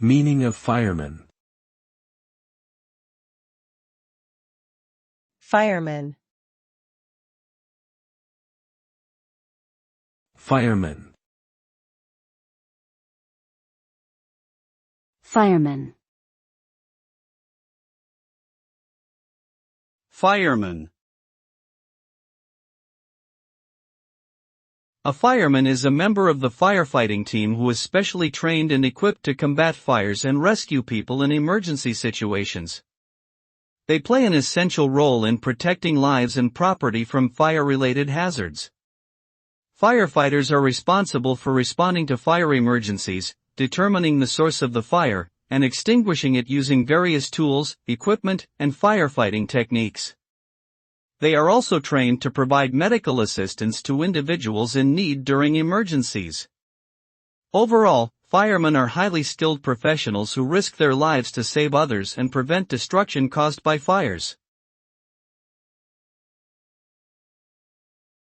Meaning of fireman. Fireman. Fireman. Fireman. Fireman. A fireman is a member of the firefighting team who is specially trained and equipped to combat fires and rescue people in emergency situations. They play an essential role in protecting lives and property from fire-related hazards. Firefighters are responsible for responding to fire emergencies, determining the source of the fire, and extinguishing it using various tools, equipment, and firefighting techniques. They are also trained to provide medical assistance to individuals in need during emergencies. Overall, firemen are highly skilled professionals who risk their lives to save others and prevent destruction caused by fires.